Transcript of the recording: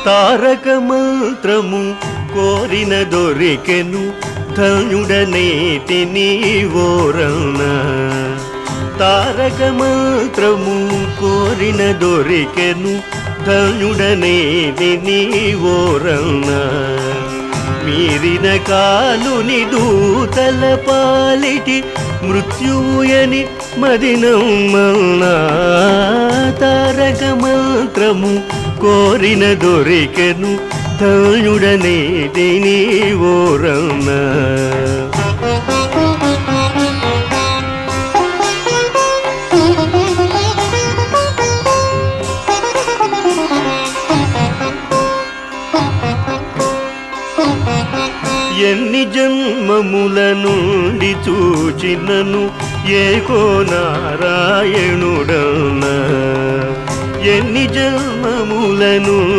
తారక మంత్రము కోరిన దొరికెను ధన్యుడనేటి నీవోరణ. తారక మంత్రము కోరిన దొరికెను ధన్యుడనేటి నీవోరణ. మీరిన కాలుని దూతల పాలిటి మృత్యుయని మదినమ్మన్నా. తారక మంత్రము కోరిన దొరికెను ధన్యుడనేటి నీవోరణ. ఎన్ని జన్మముల నుండి చూచినను ఏకో నారాయణుడన్నా. ఎన్ని జన్మముల నుండి